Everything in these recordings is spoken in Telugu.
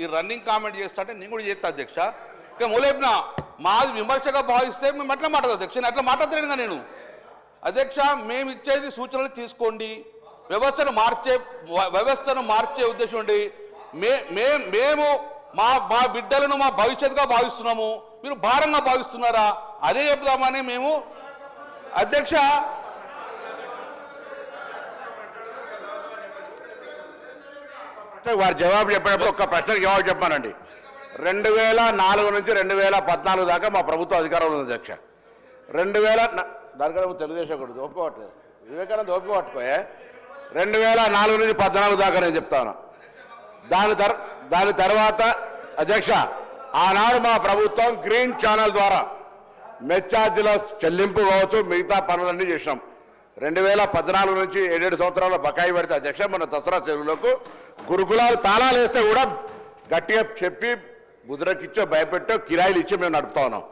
ఈ రన్నింగ్ కామెంట్ చేస్తుంటే నేను కూడా చేస్తా అధ్యక్ష. ఇక మూలేపిన మాది విమర్శగా భావిస్తే మేము అట్లా మాట్లాడదు అధ్యక్ష. నేను అట్లా మాట్లాడలేనుగా నేను అధ్యక్ష. మేము ఇచ్చేది సూచనలు తీసుకోండి, వ్యవస్థను మార్చే ఉద్దేశం ఉండి మేము మా బిడ్డలను మా భవిష్యత్తుగా భావిస్తున్నాము, మీరు భారంగా భావిస్తున్నారా అదే చెప్దామని మేము అధ్యక్ష. వారు జవాబు చెప్పినప్పుడు ఒక్క ప్రశ్నకు జవాబు చెప్పానండి. 2004 నుంచి 2014 దాకా మా ప్రభుత్వం అధికారంలో ఉంది అధ్యక్ష. 2000 దానికన్నా తెలుగుదేశం కూడా ఒప్పుకోవట్లేదు, వివేకానంద ఒప్పుకోవట్టుకోయే. 2004 నుంచి 2014 దాకా నేను చెప్తాను. దాని తర్వాత అధ్యక్ష ఆనాడు మా ప్రభుత్వం గ్రీన్ ఛానల్ ద్వారా మెచ్చార్జీల చెల్లింపు కావచ్చు, మిగతా పనులన్నీ చేసినాం. 2014 నుంచి 7 సంవత్సరాల బకాయి పడితే అధ్యక్ష మన దసరా చెరువులకు గురుకులాలు తాళాలు వేస్తే కూడా గట్టిగా చెప్పి ముద్రకిచ్చో భయపెట్టో కిరాయిలు ఇచ్చి మేము నడుపుతా ఉన్నాం.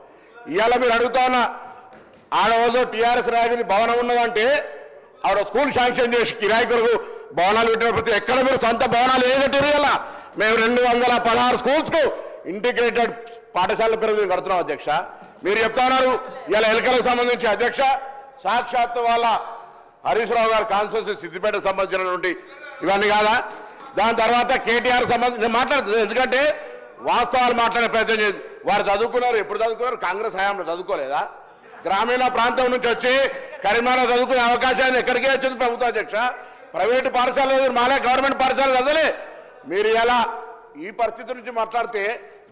ఇవాళ మీరు అడుగుతా ఉన్నా, ఆడవాళ్ళు టీఆర్ఎస్ రాజధాని భవనం ఉన్నదంటే ఆవిడ స్కూల్ శాంక్షన్ చేసి కిరాయి కొరకు భవనాలు పెట్టినప్పుడు ఎక్కడ మీరు సొంత భవనాలు ఏం కట్టారు? ఇలా మేము 216 స్కూల్స్కు ఇంటిగ్రేటెడ్ పాఠశాల పేరు కడుతున్నాం అధ్యక్ష. మీరు చెప్తా ఉన్నారు ఇలా ఎన్నికలకు సంబంధించి అధ్యక్ష సాక్షాత్ వాళ్ళ హరీష్ రావు గారు కాన్స్టిట్యూన్సీ సిద్దిపేటకు సంబంధించినటువంటి ఇవన్నీ కాదా? దాని తర్వాత కేటీఆర్ సంబంధించి నేను మాట్లాడుతుంది, ఎందుకంటే వాస్తవాలు మాట్లాడే ప్రయత్నం చేసి వారు చదువుకున్నారు. ఎప్పుడు చదువుకున్నారు? కాంగ్రెస్ హయాంలో చదువుకోలేదా? గ్రామీణ ప్రాంతం నుంచి వచ్చి కరీంనగర్ చదువుకునే అవకాశాన్ని ఎక్కడికే వచ్చింది ప్రభుత్వ అధ్యక్ష. ప్రైవేటు పాఠశాలలు మాలే, గవర్నమెంట్ పాఠశాలలు చదవలే. మీరు ఎలా ఈ పరిస్థితి నుంచి మాట్లాడితే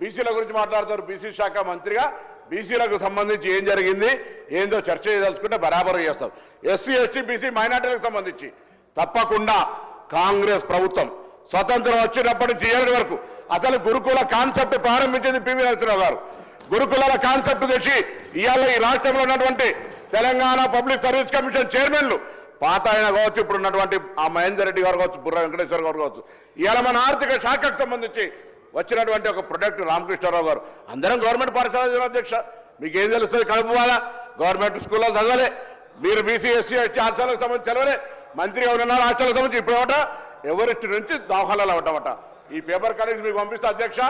బీసీల గురించి మాట్లాడతారు. బీసీ శాఖ మంత్రిగా బీసీలకు సంబంధించి ఏం జరిగింది ఏందో చర్చ చేయదలుచుకుంటే బరాబరు చేస్తాం. ఎస్సీ ఎస్టీ బీసీ మైనార్టీలకు సంబంధించి తప్పకుండా కాంగ్రెస్ ప్రభుత్వం స్వతంత్రం వచ్చినప్పటి నుంచి ఏడు వరకు అసలు గురుకుల కాన్సెప్ట్ ప్రారంభించింది పివి నరసింహరావు గారు. గురుకులాల కాన్సెప్ట్ తెచ్చి ఇవాళ ఈ రాష్ట్రంలో ఉన్నటువంటి తెలంగాణ పబ్లిక్ సర్వీస్ కమిషన్ చైర్మన్లు పాత ఆయన కావచ్చు, ఇప్పుడు ఉన్నటువంటి ఆ మహేందర్ రెడ్డి గారు కావచ్చు, బుర్ర వెంకటేశ్వర గారు కావచ్చు, ఇవాళ మన ఆర్థిక శాఖకు సంబంధించి వచ్చినటువంటి ఒక ప్రొడక్ట్ రామకృష్ణారావు గారు. అందరం గవర్నమెంట్ పాఠశాల అధ్యక్ష. మీకు ఏం తెలుస్తుంది? కలుపు వాళ్ళ గవర్నమెంట్ స్కూల్లో చదవలే. మీరు బీసీ ఎస్సీ ఎస్టీ హాస్టల్కి సంబంధించి చదవలే. మంత్రిగా ఉన్నారు హాస్టల్కి సంబంధించి ఇప్పుడు ఒకట ఎవరిస్ట్ నుంచి దాఖలాలు అవ్వటమట. ఈ పేపర్ కటింగ్స్ మీకు పంపిస్తే అధ్యక్ష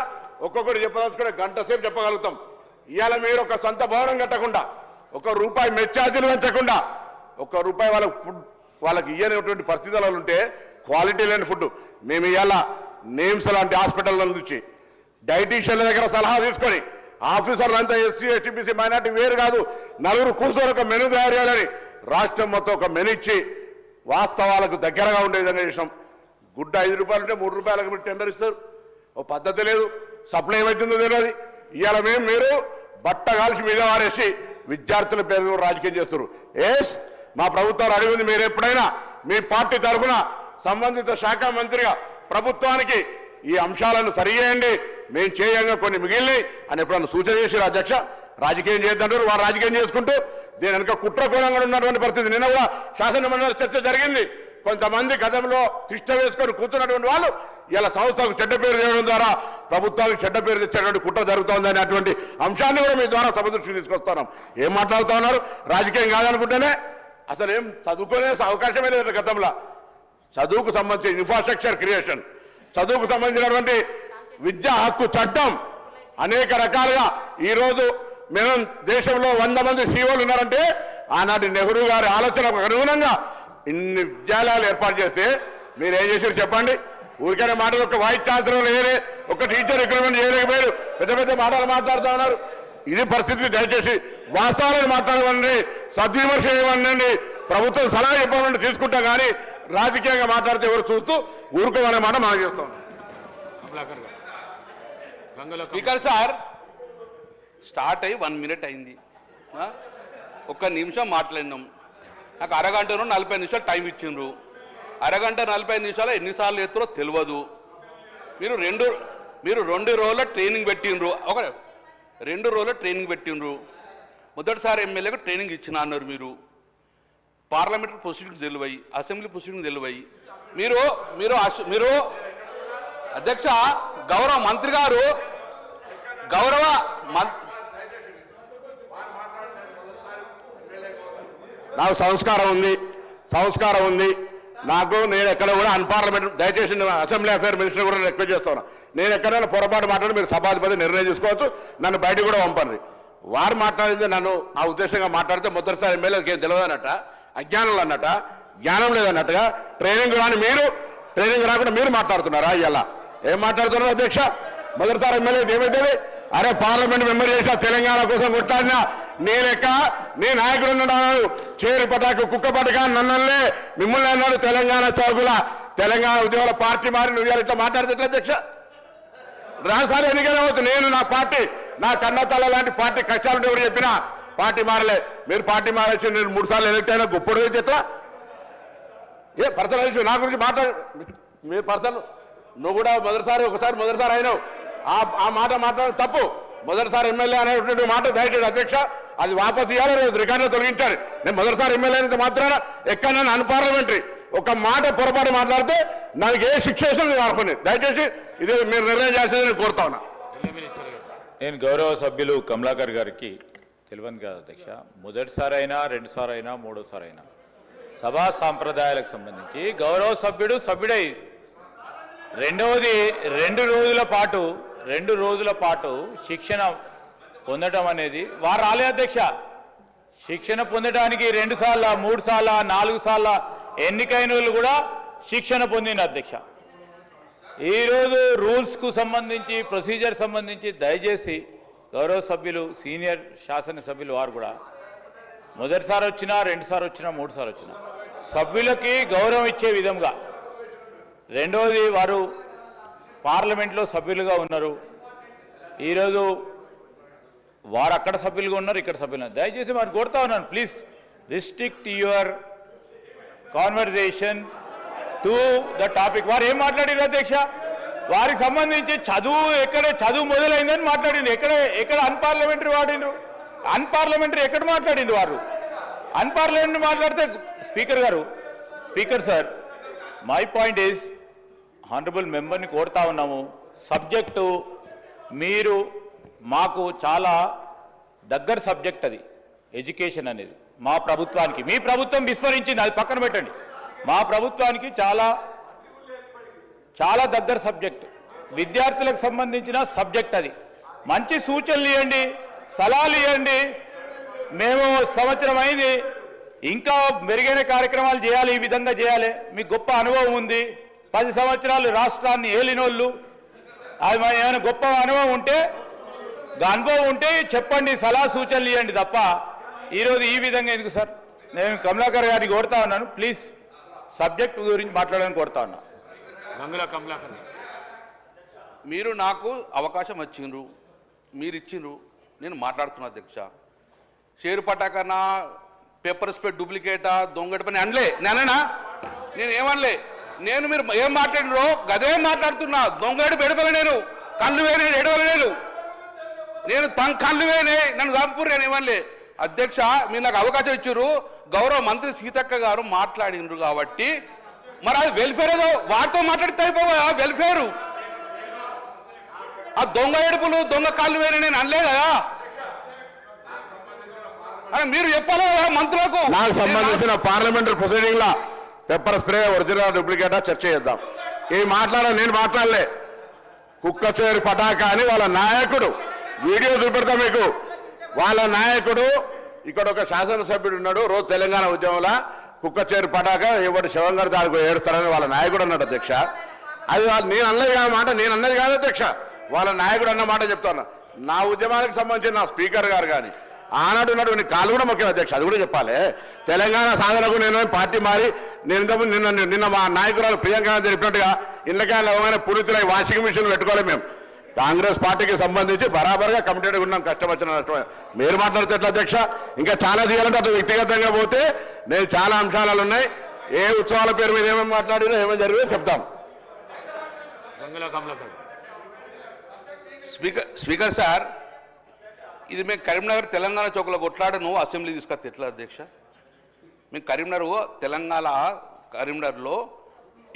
ఒక్కొక్కటి చెప్పదలుచుకుంటే గంట సేపు చెప్పగలుగుతాం. ఇవాళ మీరు ఒక సొంత భవనం కట్టకుండా, ₹1 మెచ్చార్జీలు పెంచకుండా, ₹1 వాళ్ళకి ఇయ్యనటువంటి పరిస్థితులు ఉంటే క్వాలిటీ లేని ఫుడ్ మేము ఇవాళ నేమ్స్ లాంటి హాస్పిటల్ నుంచి డైటీషియన్ల దగ్గర సలహా తీసుకొని ఆఫీసర్లు అంతా ఎస్సీ ఎస్టీ బీసీ మైనార్టీ వేరు కాదు, నలుగురు కూర్చొని ఒక మెనూ తయారు చేయాలని రాష్ట్రం మొత్తం ఒక మెనూ ఇచ్చి వాస్తవాలకు దగ్గరగా ఉండే విధంగా చేసినాం. గుడ్డ ₹5 ఉంటే ₹3 మీరు టెండర్ ఇస్తారు. ఓ పద్ధతి లేదు, సప్లై ఏమవుతుందో తెలియదు. ఇవాళ మీరు బట్ట కాల్చి మీద వారేసి విద్యార్థుల పేరు రాజకీయం చేస్తారు. మా ప్రభుత్వాలు అడిగింది, మీరు ఎప్పుడైనా మీ పార్టీ తరఫున సంబంధిత శాఖ మంత్రిగా ప్రభుత్వానికి ఈ అంశాలను సరిచేయండి, మేము చేయంగా కొన్ని మిగిలినాయి అని ఎప్పుడన్నా సూచన చేశారు అధ్యక్ష? రాజకీయం చేయొద్దంటారు, వారు రాజకీయం చేసుకుంటూ దీని వెనుక కుట్రకోణంగా ఉన్నటువంటి పరిస్థితి. నిన్న కూడా శాసనమండలి చర్చ జరిగింది. కొంతమంది గతంలో తిష్ట వేసుకొని కూర్చున్నటువంటి వాళ్ళు ఇలా సంస్థకు చెడ్డ పేరు చేయడం ద్వారా ప్రభుత్వానికి చెడ్డ పేరు తెచ్చేటువంటి కుట్ర జరుగుతోంది అనేటువంటి అంశాన్ని కూడా మీ ద్వారా సభ దృష్టికి తీసుకొస్తున్నాం. ఏం మాట్లాడుతూ ఉన్నారు? రాజకీయం కాదనుకుంటేనే అసలు ఏం చదువుకునే అవకాశమే లేదు. గతంలో చదువుకు సంబంధించిన ఇన్ఫ్రాస్ట్రక్చర్ క్రియేషన్, చదువుకు సంబంధించినటువంటి విద్యా హక్కు చట్టం అనేక రకాలుగా ఈరోజు మేము దేశంలో 100 మంది సీఓలు ఉన్నారంటే ఆనాటి నెహ్రూ గారి ఆలోచనకు అనుగుణంగా ఇన్ని విద్యాలయాలు ఏర్పాటు చేస్తే మీరు ఏం చేశారు చెప్పండి? ఊరికైనా మాటలు ఒక వైస్ ఛాన్సలర్ లేదే, ఒక టీచర్ రిక్రూట్మెంట్ చేయలేకపోయారు, పెద్ద పెద్ద మాటలు మాట్లాడుతూ ఉన్నారు. ఇది పరిస్థితి. దయచేసి వాస్తవాలను మాట్లాడమండి, సద్విమర్శ చేయమనండి, ప్రభుత్వం సలహా చెప్పమని తీసుకుంటాం. కానీ రాజకీయంగా మాట్లాడితే ఎవరు చూస్తూ ఊరుకోమనే మాట మనం చేస్తాం. స్పీకర్ సార్ స్టార్ట్ అయ్యి 1 మినిట్ అయింది, 1 నిమిషం మాట్లాడినాం. నాకు అరగంట 40 నిమిషాలు టైం ఇచ్చిండ్రు. అరగంట 40 నిమిషాలు ఎన్నిసార్లు ఎత్తురో తెలియదు. మీరు 2 రోజుల ట్రైనింగ్ పెట్టిండ్రు, 2 రోజుల ట్రైనింగ్ పెట్టిండ్రు. మొదటిసారి ఎమ్మెల్యేగా ట్రైనింగ్ ఇచ్చిన అన్నారు మీరు. పార్లమెంటరీ ప్రొసీడింగ్స్ తెలివయి, అసెంబ్లీ ప్రొసీడింగ్స్ తెలివయి. మీరు అధ్యక్ష గౌరవ మంత్రి గారు నాకు సంస్కారం ఉంది. నేను ఎక్కడ కూడా అన్పార్లమెంట్, దయచేసి అసెంబ్లీ అఫేర్ మినిస్టర్ కూడా రిక్వెస్ట్ చేస్తాను. నేను ఎక్కడైనా పొరపాటు మాట్లాడి మీరు సభాధిపతి నిర్ణయం తీసుకోవచ్చు, నన్ను బయటకు కూడా పంపండి. వారు మాట్లాడింది నన్ను ఆ ఉద్దేశంగా మాట్లాడితే మొదటిసారి ఎమ్మెల్యేకి ఏం తెలియదు అన్నట్ట, అజ్ఞానం అన్నట్ట, జ్ఞానం లేదన్నట్టుగా ట్రైనింగ్ రాని మీరు, ట్రైనింగ్ రాకుండా మీరు మాట్లాడుతున్నారా? ఇలా ఏం మాట్లాడుతున్నారు అధ్యక్ష? మొదటిసారి ఎమ్మెల్యేకి ఏమైతుంది? అరే పార్లమెంట్ మెంబర్ చేసిన తెలంగాణ కోసం కొట్టాడినా నేనెక్క నీ నాయకుడు ఉన్నాడు, చేరు పటాకు కుక్క పటక నన్నల్లే మిమ్మల్ని అన్నాడు తెలంగాణ చౌకుల తెలంగాణ ఉద్యోగుల పార్టీ మారి నువ్వు ఇట్లా మాట్లాడితే ఎట్లా అధ్యక్ష? రాసారి ఎన్నికైనా అవుతుంది. నేను నా పార్టీ, నా కన్నతల్ల లాంటి పార్టీ కష్టాలు ఎవరు చెప్పినా పార్టీ మారలే. మీరు పార్టీ మారేసి నేను 3 సార్లు ఎలక్ట్ అయినా గొప్పడు అయితే ఎట్లా? ఏ పర్సనల్ ఇష్యూ నా గురించి మాట్లాడు. మీరు పర్సనల్ నువ్వు కూడా మొదటిసారి అయినావు. ఆ మాట మాట్లాడడం తప్పు. మొదటిసారి ఎమ్మెల్యే అనేటువంటి మాట దయచేసి అధ్యక్ష అది వాపసు ఇవ్వాలి, రికార్డులో తొలగించారు. నేను మొదటిసారి ఎమ్మెల్యే అనేది మాత్రాన ఎక్కడైనా అన్పార్లమెంటరీ ఒక మాట పొరపాటు మాట్లాడితే నాకు ఏ శిక్ష నేను అనుకుని దయచేసి ఇది మీరు నిర్ణయం చేసేది నేను కోరుతా ఉన్నా. నేను గౌరవ సభ్యులు కమలాకర్ గారికి తెలియదు కదా అధ్యక్ష, మొదటిసారి అయినా 2 సార్లు అయినా 3వ సారి అయినా సభా సాంప్రదాయాలకు సంబంధించి గౌరవ సభ్యుడై రెండవది 2 రోజుల పాటు శిక్షణ పొందడం అనేది వారు రాలే అధ్యక్ష. శిక్షణ పొందడానికి 2 సార్లు 3 సార్లు 4 సార్లు ఎన్నికైన వాళ్ళు కూడా శిక్షణ పొందిన అధ్యక్ష. ఈరోజు రూల్స్కు సంబంధించి ప్రొసీజర్ సంబంధించి దయచేసి గౌరవ సభ్యులు సీనియర్ శాసనసభ్యులు వారు కూడా మొదటిసారి వచ్చినా 2 సార్లు వచ్చినా 3 సార్లు వచ్చినా సభ్యులకి గౌరవం ఇచ్చే విధంగా, రెండవది వారు పార్లమెంట్లో సభ్యులుగా ఉన్నారు, ఈరోజు వారు అక్కడ సభ్యులుగా ఉన్నారు, ఇక్కడ సభ్యులు దయచేసి వారు కోరుతా ఉన్నాను, please restrict your conversation to the topic. వారు ఏం మాట్లాడారు అధ్యక్ష? వారికి సంబంధించి చదువు మొదలైందని మాట్లాడింది. ఎక్కడ అన్పార్లమెంటరీ వాడినరు? అన్పార్లమెంటరీ ఎక్కడ మాట్లాడింది వారు? అన్పార్లమెంటరీ మాట్లాడితే speaker sir, my point is honourable మెంబర్ని కోరుతా ఉన్నాము, సబ్జెక్టు మీరు మాకు చాలా దగ్గర సబ్జెక్ట్ అది ఎడ్యుకేషన్ అనేది మా ప్రభుత్వానికి. మీ ప్రభుత్వం విస్మరించింది, అది పక్కన పెట్టండి. మా ప్రభుత్వానికి చాలా దగ్గర సబ్జెక్ట్, విద్యార్థులకు సంబంధించిన సబ్జెక్ట్ అది. మంచి సూచనలు ఇవ్వండి, సలహాలు ఇవ్వండి. మేము సంవత్సరం అయింది, ఇంకా మెరుగైన కార్యక్రమాలు చేయాలి, ఈ విధంగా చేయాలి. మీకు గొప్ప అనుభవం ఉంది, 10 సంవత్సరాలు రాష్ట్రాన్ని ఏలినోళ్ళు, అది ఏమైనా గొప్ప అనుభవం ఉంటే చెప్పండి, సలహా సూచనలు ఇవ్వండి తప్ప ఈరోజు ఈ విధంగా ఎందుకు సార్? నేను కమలాకర్ గారికి కోరుతా ఉన్నాను, ప్లీజ్ సబ్జెక్ట్ గురించి మాట్లాడాలని కోరుతా ఉన్నా. కమలాకర్ మీరు నాకు అవకాశం మీరు ఇచ్చిండ్రు, నేను మాట్లాడుతున్నా అధ్యక్ష. షేరు పటాకన్నా పేపర్ స్ప్రెడ్ డూప్లికేటా దొంగటి పని అనలే, నేనేనా? నేను ఏమనలే. మీరు ఏం మాట్లాడినరో గదే మాట్లాడుతున్నా. దొంగడు బెడపల నేను కళ్ళు వేనే ఎడవల నేను కళ్ళు వేనే నన్ను చంపురు, నేను ఏమనలే అధ్యక్ష. మీరు నాకు అవకాశం ఇచ్చారు, గౌరవ మంత్రి సీతక్క గారు మాట్లాడినరు కాబట్టి మరి అది వెల్ఫేర్ ఏదో వారితో మాట్లాడితే అయిపోవా? వెల్ఫేరు ఆ దొంగ ఏడుపులు దొంగ కాళ్ళు వేరే నేను అనలే కదా. అని మీరు చెప్పాలి కదా మంత్రులకు. నాకు సంబంధించిన పార్లమెంటరీ ప్రొసీడింగ్ లా పెప్పర్ స్ప్రే ఒరిజినల్ డూప్లికేటా చర్చ చేద్దాం. నేను మాట్లాడలే. కుక్క చేరు పటాకా అని వాళ్ళ నాయకుడు వీడియో చూపెడతా మీకు. వాళ్ళ నాయకుడు ఇక్కడ ఒక శాసనసభ్యుడు ఉన్నాడు, రోజు తెలంగాణ ఉద్యమంలో కుక్క చేరు పటాకా ఎవరు శివంగారు దానికి ఏడుస్తారని వాళ్ళ నాయకుడు అన్నాడు అధ్యక్ష. అది నేను అన్నది కాదు మాట, నేను అన్నది కాదు అధ్యక్ష, వాళ్ళ నాయకుడు అన్న మాట చెప్తాను. నా ఉద్యమానికి సంబంధించిన నా స్పీకర్ గారు కానీ ఆనాడు ఉన్నటువంటి కాళ్ళు కూడా మొక్కిన అధ్యక్ష, అది కూడా చెప్పాలి. తెలంగాణ సాధనకు నేను పార్టీ మారి నిన్న మా నాయకురాలు ప్రియాంక చెప్పినట్టుగా ఇళ్ళకాయలు అవగానే పూర్తిలో వాషింగ్ మిషన్ పెట్టుకోవాలి. మేము కాంగ్రెస్ పార్టీకి సంబంధించి బరాబర్గా కమిటెడ్గా ఉన్నాం, కష్టం వచ్చిన నష్టం. మీరు మాట్లాడితే ఎట్లా అధ్యక్ష? ఇంకా చాలా చేయాలంటే అట్లా వ్యక్తిగతంగా పోతే నేను చాలా అంశాలు ఉన్నాయి. ఏ ఉత్సవాల పేరు మీద ఏమేమి మాట్లాడినా ఏమేమి జరిగిందో చెప్తాం. స్పీకర్ సార్, ఇది మేము కరీంనగర్ తెలంగాణ చౌకలో కొట్లాడను అసెంబ్లీ తీసుకొస్తే ఎట్లా అధ్యక్ష? మేము కరీంనగర్లో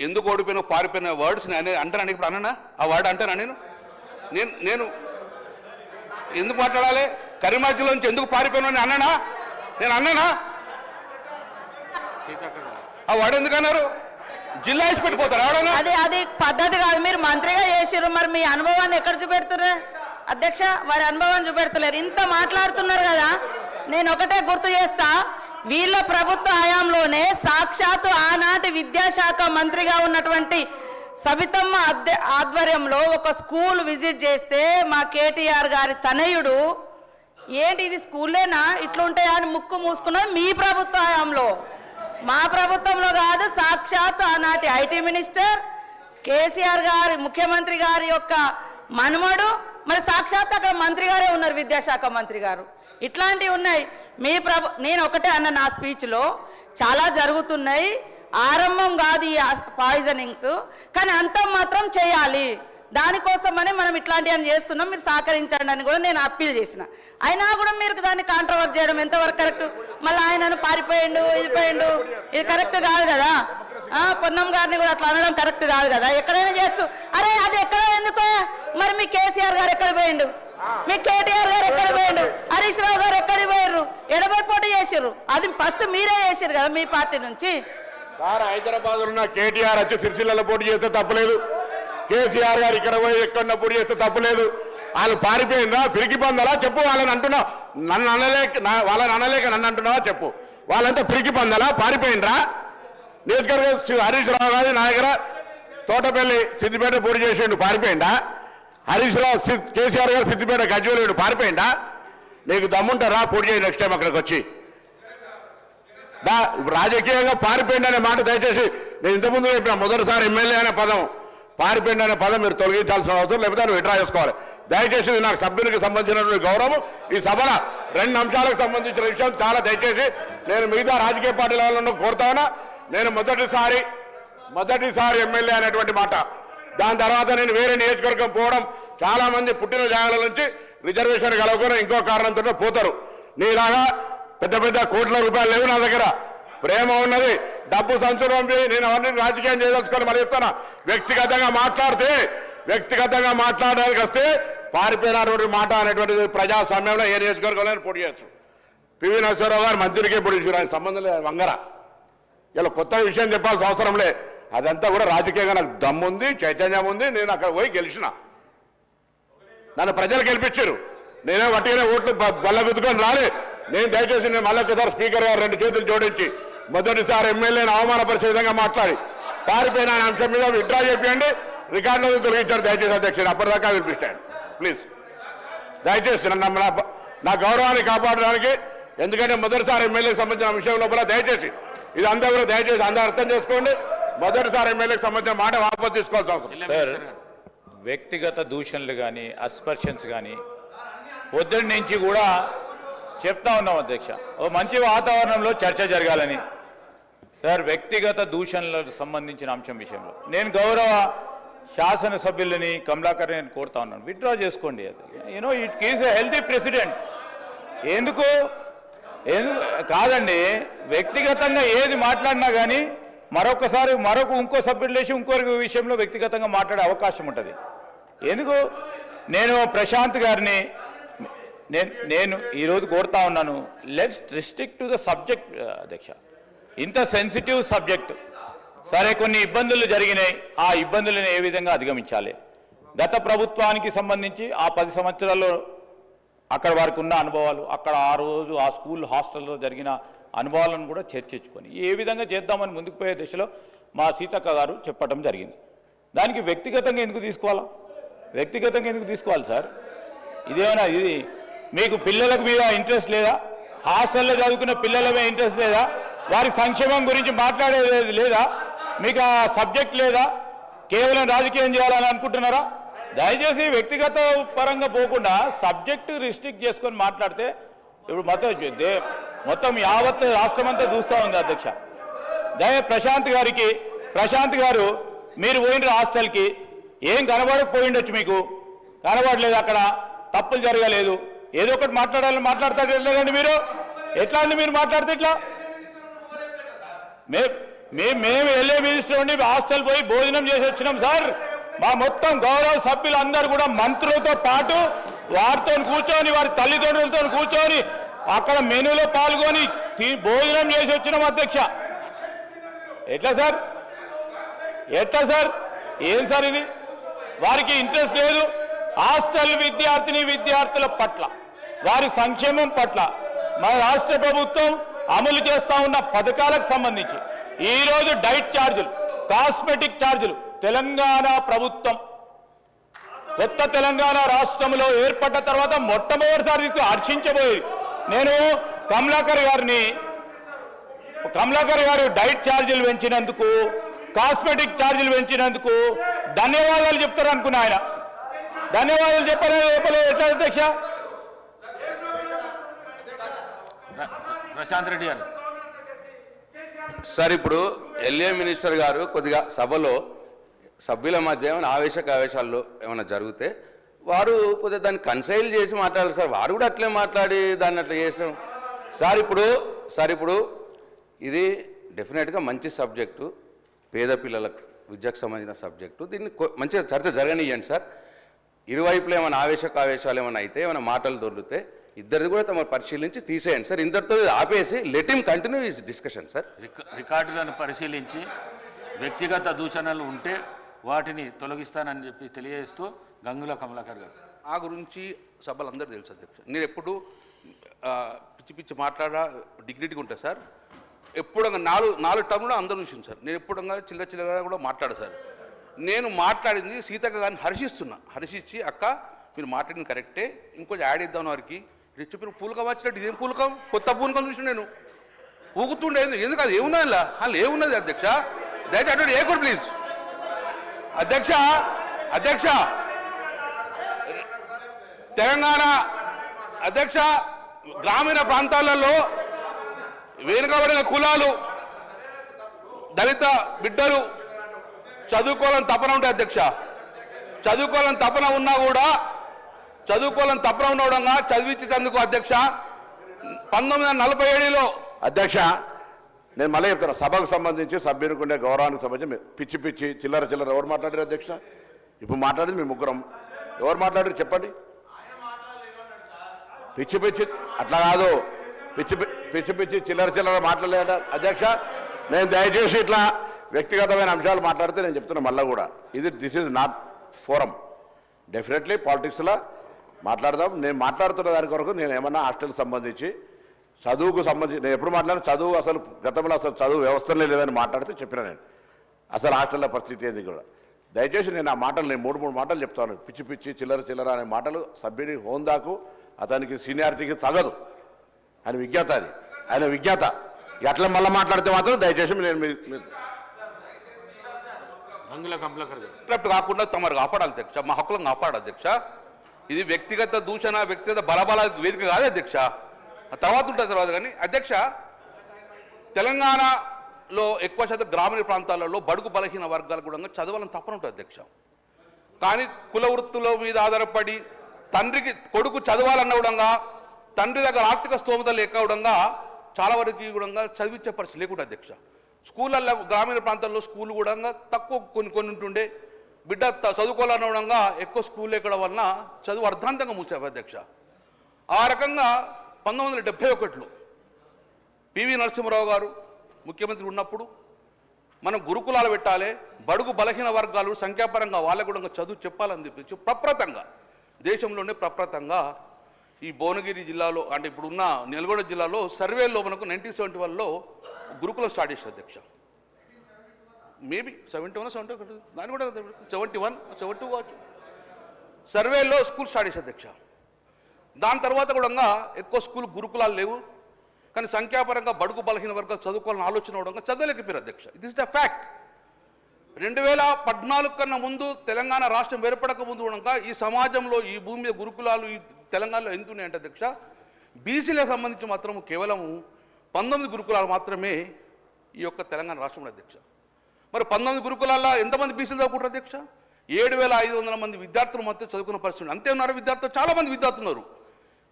ఎందుకు ఓడిపోయినా పారిపోయిన వర్డ్స్ అంటానండి. ఇప్పుడు అన్నా ఆ వర్డ్ అంటానా? నేను ఎందుకు మాట్లాడాలి? కరీంనగర్లోంచి ఎందుకు పారిపోయినా అన్నానా? నేను అన్నానా? ఆ వర్డ్ ఎందుకు అన్నారు? జిల్లా ఇచ్చి పెట్టిపోతారు ఎవడన్నా అది పద్ధతి కాదు. మీరు మంత్రిగా చేసిర్రు, మరి మీ అనుభవాన్ని ఎక్కడ చూపెడుతున్నారు అధ్యక్ష? వారి అనుభవాన్ని చూపెడతలేరు. ఇంత మాట్లాడుతున్నారు కదా, నేను ఒకటే గుర్తు చేస్తా, వీళ్ళ ప్రభుత్వ హయాంలోనే సాక్షాత్తు ఆనాటి విద్యాశాఖ మంత్రిగా ఉన్నటువంటి సబితమ్మ ఆధ్వర్యంలో ఒక స్కూల్ విజిట్ చేస్తే మా కేటీఆర్ గారి తనయుడు ఏంటి ఇది స్కూల్లేనా ఇట్లుంటాయా అని ముక్కు మూసుకున్నది మీ ప్రభుత్వ హయాంలో, మా ప్రభుత్వంలో కాదు. సాక్షాత్ ఆనాటి ఐటీ మినిస్టర్ కేసీఆర్ గారి ముఖ్యమంత్రి గారి యొక్క మనుమడు, మరి సాక్షాత్ అక్కడ మంత్రి గారే ఉన్నారు, విద్యాశాఖ మంత్రి గారు. ఇట్లాంటివి ఉన్నాయి. నేను ఒకటే అన్న నా స్పీచ్లో, చాలా జరుగుతున్నాయి, ఆరంభం కాదు ఈ పాయిజనింగ్స్, కానీ అంతం మాత్రం చేయాలి. దానికోసమని మనం ఇట్లాంటివన్నీ చేస్తున్నాం, మీరు సహకరించండి అని కూడా నేను అప్పీల్ చేసిన. అయినా కూడా మీరు దాన్ని కాంట్రవర్ట్ చేయడం ఎంతవరకు కరెక్ట్? మళ్ళీ ఆయనను పారిపోయిండు, ఇది పోయిండు, ఇది కరెక్ట్ కాదు కదా. పొన్నం గారిని కూడా అట్లా అనడం కరెక్ట్ కాదు కదా. ఎక్కడైనా చేయొచ్చు. అరే అది ఎక్కడ ఎందుకో, మరి మీ కేసీఆర్ గారు ఎక్కడ పోయిండు, మీ కేటీఆర్ గారు ఎక్కడ పోయిండు, హరీష్ రావు గారు ఎక్కడికి పోయారు, ఎడబై పోటీ చేసిర్రు, అది ఫస్ట్ మీరే చేసిర్రు కదా మీ పార్టీ నుంచి. సార్ హైదరాబాద్ ఉన్న కేటీఆర్ వచ్చి సిరిసిల్లలో పోటీ చేస్తే తప్పలేదు, కేసీఆర్ గారు ఇక్కడ పోయి ఎక్కడ పోటీ చేస్తే తప్పలేదు. వాళ్ళు పారిపోయిందా, పిరికి పొందాలా చెప్పు. వాళ్ళని అంటున్నావు, వాళ్ళని అనలేక నన్ను అంటున్నావా చెప్పు. వాళ్ళంతా పిరికి పొందాలా, పారిపోయిండ్రా? నియోజకవర్గం హరీష్ రావు గారి నా దగ్గర తోటపల్లి సిద్దిపేట పోటీ చేసిండు, పారిపోయిందా? హరీష్ రావు కేసీఆర్ గారు సిద్దిపేట గజ్వేలు పారిపోయిందా? నీకు దమ్ముంటారా పోటీ చేయి నెక్స్ట్ టైం అక్కడికి వచ్చి. రాజకీయంగా పారిపోయింది అనే మాట దయచేసి నేను ఇంతకుముందు చెప్పిన మొదటిసారి ఎమ్మెల్యే అనే పదం, పారిపోయింది అనే పదం మీరు తొలగించాల్సిన అవసరం, లేకపోతే నువ్వు విడ్రా చేసుకోవాలి. దయచేసి నాకు సభ్యునికి సంబంధించినటువంటి గౌరవం, ఈ సభలో 2 అంశాలకు సంబంధించిన విషయం చాలా దయచేసి నేను మిగతా రాజకీయ పార్టీల వాళ్ళను కోరుతానా. నేను మొదటిసారి ఎమ్మెల్యే అనేటువంటి మాట, దాని తర్వాత నేను వేరే నియోజకవర్గం పోవడం, చాలా మంది పుట్టిన జాగాల నుంచి రిజర్వేషన్ కలవకుండా ఇంకో కారణంతో పోతారు. నీలాగా పెద్ద పెద్ద కోట్ల రూపాయలు లేవు నా దగ్గర, ప్రేమ ఉన్నది, డబ్బు సంచులు పంపి నేను అవన్నీ రాజకీయం చేయదలుచుకొని మళ్ళీ చెప్తాను. వ్యక్తిగతంగా మాట్లాడడానికి వస్తే పారిపోయినటువంటి మాట అనేటువంటిది ప్రజాస్వామ్యంలో ఏ నియోజకవర్గంలో పోటీ చేయొచ్చు. పివి నరసింహారావు గారు మంత్రికే పోటీ చేశారు, ఆయన సంబంధం లేదు వంగర. ఇలా కొత్త విషయం చెప్పాల్సిన అవసరం లే, అదంతా కూడా రాజకీయంగా నాకు దమ్ముంది, చైతన్యం ఉంది. నేను అక్కడ పోయి గెలిచిన, నన్ను ప్రజలు గెలిపించారు, నేనే వట్టిగానే ఓట్లు బల్ల గుద్దుకొని రాలే. నేను దయచేసి నేను మళ్ళీ ఒకసారి స్పీకర్ గారు 2 చేతులు జోడించి మొదటిసారి ఎమ్మెల్యేని అవమానపరిచే విధంగా మాట్లాడి పారిపోయిన అంశం మీద విత్డ్రా చేయండి, రికార్డులో తొలగించారు దయచేసి అధ్యక్షుడు. అప్పటిదాకా వినిపిస్తాను ప్లీజ్, దయచేసి నా గౌరవాన్ని కాపాడడానికి. ఎందుకంటే మొదటిసారి ఎమ్మెల్యేకి సంబంధించిన విషయం లోపల దయచేసి ఇది అందరూ కూడా దయచేసి అందరూ అర్థం చేసుకోండి. మొదటిసారి ఎమ్మెల్యేకి సంబంధించిన మాట వాపసు తీసుకోవాల్సిన అవసరం. సార్ వ్యక్తిగత దూషణలు కానీ అస్పర్షన్స్ కానీ పొద్దున్న నుంచి కూడా చెప్తా ఉన్నాం అధ్యక్ష, ఓ మంచి వాతావరణంలో చర్చ జరగాలని. సార్ వ్యక్తిగత దూషణలకు సంబంధించిన అంశం విషయంలో నేను గౌరవ శాసనసభ్యులని కమలాకర్ నేను కోరుతా ఉన్నాను, విత్డ్రా చేసుకోండి. అది you know it is a healthy president. ఎందుకు కాదండి, వ్యక్తిగతంగా ఏది మాట్లాడినా కానీ ఇంకో సభ్యులు లేచి ఇంకొక విషయంలో వ్యక్తిగతంగా మాట్లాడే అవకాశం ఉంటుంది. ఎందుకు నేను ప్రశాంత్ గారిని నేను ఈరోజు కోరుతా ఉన్నాను, let's restrict to the subject అధ్యక్ష. ఇంత సెన్సిటివ్ సబ్జెక్ట్, సరే కొన్ని ఇబ్బందులు జరిగినాయి, ఆ ఇబ్బందులను ఏ విధంగా అధిగమించాలి. గత ప్రభుత్వానికి సంబంధించి ఆ 10 సంవత్సరాల్లో అక్కడ వారికి ఉన్న అనుభవాలు, అక్కడ ఆ రోజు ఆ స్కూల్ హాస్టల్లో జరిగిన అనుభవాలను కూడా చర్చించుకొని ఏ విధంగా చేద్దామని ముందుకు పోయే దిశలో మా సీతక్క గారు చెప్పడం జరిగింది. దానికి వ్యక్తిగతంగా ఎందుకు తీసుకోవాలి సార్? ఇదేమైనా ఇది మీకు పిల్లలకు మీద ఇంట్రెస్ట్ లేదా? హాస్టల్లో చదువుకున్న పిల్లల మీద ఇంట్రెస్ట్ లేదా? వారి సంక్షేమం గురించి మాట్లాడేది లేదా? మీకు ఆ సబ్జెక్ట్ లేదా? కేవలం రాజకీయం చేయాలని అనుకుంటున్నారా? దయచేసి వ్యక్తిగత పరంగా పోకుండా సబ్జెక్టు రిస్ట్రిక్ట్ చేసుకొని మాట్లాడితే ఇప్పుడు మొత్తం యావత్ రాష్ట్రం అంతా చూస్తూ ఉంది అధ్యక్ష. ప్రశాంత్ గారు మీరు పోయిన హాస్టల్కి ఏం కనబడకపోయిండొచ్చు, మీకు కనబడలేదు, అక్కడ తప్పులు జరగలేదు, ఏదో ఒకటి మాట్లాడాలని మాట్లాడతాడు లేదండి మీరు. ఎట్లా అండి మీరు మాట్లాడితే ఇట్లా? మేము వెళ్ళే మినిస్టర్ ఉండి హాస్టల్ పోయి భోజనం చేసి వచ్చినాం సార్. మా మొత్తం గౌరవ సభ్యులందరూ కూడా మంత్రులతో పాటు వారితో కూర్చొని, వారి తల్లిదండ్రులతో కూర్చొని అక్కడ మెనూలో పాల్గొని భోజనం చేసి వచ్చినాం అధ్యక్ష. ఎట్లా సార్? ఎట్లా సార్? ఏం సార్ ఇది? వారికి ఇంట్రెస్ట్ లేదు హాస్టల్ విద్యార్థుల పట్ల, వారి సంక్షేమం పట్ల మన రాష్ట్ర ప్రభుత్వం అమలు చేస్తా ఉన్న పథకాలకు సంబంధించి ఈరోజు డైట్ ఛార్జీలు, కాస్మెటిక్ ఛార్జీలు తెలంగాణ ప్రభుత్వం కొత్త తెలంగాణ రాష్ట్రంలో ఏర్పడ్డ తర్వాత మొట్టమొదటిసారి హర్షించబోయేది. నేను కమలాకర్ గారు డైట్ ఛార్జీలు పెంచినందుకు, కాస్మెటిక్ ఛార్జీలు పెంచినందుకు ధన్యవాదాలు చెప్తారు అనుకున్నా. ఆయన ధన్యవాదాలు చెప్పలేదు. ఎట్లా అధ్యక్ష? ప్రశాంత్ రెడ్డి గారు. సార్ ఇప్పుడు ఎల్ఏ మినిస్టర్ గారు కొద్దిగా సభలో సభ్యుల మధ్య ఏమైనా ఆవేశాల్లో ఏమైనా జరిగితే వారు కొద్దిగా దాన్ని కన్సైల్ చేసి మాట్లాడాలి సార్. వారు కూడా అట్లే మాట్లాడి దాన్ని అట్లా చేసాం సార్. ఇప్పుడు ఇది డెఫినెట్గా మంచి సబ్జెక్టు, పేద పిల్లలకు విద్యకు సంబంధించిన సబ్జెక్టు. దీన్ని మంచిగా చర్చ జరగనియండి సార్. ఇరువైపులో ఏమైనా ఆవేశాలు ఏమైనా అయితే, ఏమైనా మాటలు దొరికితే ఇద్దరిది కూడా తమ పరిశీలించి తీసేయండి సార్. ఇందరితో ఆపేసి let him continue his discussion sir. రికార్డులను పరిశీలించి వ్యక్తిగత దూషణలు ఉంటే వాటిని తొలగిస్తానని చెప్పి తెలియజేస్తూ గంగుల కమలాకర్ గారు. ఆ గురించి సభలు అందరూ తెలుసు అధ్యక్ష. నేను ఎప్పుడు పిచ్చి మాట్లాడా డిగ్నిటీగా ఉంటాను సార్. ఎప్పుడు నాలుగు టర్మ్లో అందరూ చూసింది సార్. నేను ఎప్పుడు చిల్లరగా కూడా మాట్లాడా సార్. నేను మాట్లాడింది సీతక్క గారిని హర్షించి అక్క మీరు మాట్లాడింది కరెక్టే, ఇంకొంచెం యాడ్ ఇద్దాం వారికి చెప్పిన పూలకం వచ్చినట్టు ఇదేం పూలకం, కొత్త పూలకం చూసిన నేను ఊగుతుండేది. ఎందుకు అది ఏమున్నది ఇలా? అలా ఏమున్నది అధ్యక్ష? దయచేసి అటు ఏ కూడా ప్లీజ్ అధ్యక్ష తెలంగాణ అధ్యక్ష గ్రామీణ ప్రాంతాలలో వెనుకబడిన కులాలు, దళిత బిడ్డలు చదువుకోవాలని తపన ఉంటాయి అధ్యక్ష. చదువుకోవాలని తపన ఉన్నా కూడా చదివించేందుకు అధ్యక్ష 1947లో అధ్యక్ష నేను మళ్ళీ చెప్తాను, సభకు సంబంధించి సభ్యునికి ఉండే గౌరవానికి సంబంధించి పిచ్చి చిల్లర ఎవరు మాట్లాడారు అధ్యక్ష? ఇప్పుడు మాట్లాడింది మీ ముగ్గురం. ఎవరు మాట్లాడారు చెప్పండి. పిచ్చి అట్లా కాదు, పిచ్చి చిల్లర మాట్లాడలేదా అధ్యక్ష? నేను దయచేసి ఇట్లా వ్యక్తిగతమైన అంశాలు మాట్లాడితే నేను చెప్తున్నా మళ్ళీ కూడా this is not forum. Definitely పాలిటిక్స్లో మాట్లాడదాం. నేను మాట్లాడుతున్న దాని కొరకు నేను ఏమన్నా హాస్టల్కి సంబంధించి చదువుకు సంబంధించి నేను ఎప్పుడు మాట్లాడిన చదువు అసలు గతంలో అసలు చదువు వ్యవస్థనే లేదని మాట్లాడితే చెప్పిన నేను అసలు హాస్టల్లో పరిస్థితి ఏంది కూడా. దయచేసి నేను ఆ మాటలు నేను మూడు మాటలు చెప్తాను. పిచ్చి చిల్లర అనే మాటలు సభ్యుని హోందాకు అతనికి సీనియారిటీకి తగదు. ఆయన విజ్ఞాత ఎట్లా మళ్ళీ మాట్లాడితే మాత్రం దయచేసి నేను గంగుల కమలాకర్ గారు కాకుండా తమరు కాపాడాలి అధ్యక్ష, మా హక్కులను కాపాడాలి అధ్యక్ష. ఇది వ్యక్తిగత దూషణ, వ్యక్తిగత బలబల వేదిక కాదు అధ్యక్ష. తర్వాత ఉంటుంది తర్వాత. కానీ అధ్యక్ష తెలంగాణలో ఎక్కువ శాతం గ్రామీణ ప్రాంతాలలో బడుగు బలహీన వర్గాలు కూడా చదవాలని తప్పన ఉంటుంది అధ్యక్ష. కానీ కుల వృత్తుల మీద ఆధారపడి తండ్రికి కొడుకు చదవాలన్న కూడా తండ్రి దగ్గర ఆర్థిక స్తోమత లేకపోవడంగా చాలా వరకు కూడా చదివించే పరిస్థితి లేకుండా అధ్యక్ష. స్కూళ్ళల్లో గ్రామీణ ప్రాంతాల్లో స్కూల్ కూడా తక్కువ కొన్ని ఉంటుండే. బిడ్డ చదువుకోవాలనవడంగా ఎక్కువ స్కూల్ ఎక్కడం వలన చదువు అర్ధాంతంగా మూసారు అధ్యక్ష. ఆ రకంగా 1971లో పివి నరసింహారావు గారు ముఖ్యమంత్రి ఉన్నప్పుడు మనం గురుకులాలు పెట్టాలి, బడుగు బలహీన వర్గాలు సంఖ్యాపరంగా వాళ్ళకు కూడా చదువు చెప్పాలని చెప్పి ప్రప్రతంగా దేశంలోనే ప్రప్రతంగా ఈ భువనగిరి జిల్లాలో అంటే ఇప్పుడున్న నల్గొండ జిల్లాలో సర్వేలో మనకు 1971లో గురుకులం స్టార్ట్ చేశారు అధ్యక్ష. మేబీ 71 దాని కూడా 71 కావచ్చు. సర్వేలో స్కూల్ స్టార్ట్ చేశారు అధ్యక్ష. దాని తర్వాత కూడా ఎక్కువ స్కూల్ గురుకులాలు లేవు. కానీ సంఖ్యాపరంగా బడుగు బలహీన వర్గాలు చదువుకోవాలని ఆలోచన అవడంగా చదవలేకపోయారు అధ్యక్ష. ఇది ఇస్ ద ఫ్యాక్ట్. 2014 కన్నా ముందు తెలంగాణ రాష్ట్రం ఏర్పడక ముందు కూడా ఈ సమాజంలో ఈ భూమి మీద గురుకులాలు ఈ తెలంగాణలో ఎంత ఉన్నాయంటే అధ్యక్ష బీసీలకు సంబంధించి మాత్రం కేవలం 19 గురుకులాలు మాత్రమే ఈ యొక్క తెలంగాణ రాష్ట్రంలో అధ్యక్ష. మరి 19 గురుకులాల్లో ఎంతమంది బీసీలు చదువుకుంటారు అధ్యక్ష? 7,500 మంది విద్యార్థులు మొత్తం చదువుకున్న పరిస్థితి. అంతే ఉన్నారు విద్యార్థులు, చాలామంది విద్యార్థులు ఉన్నారు.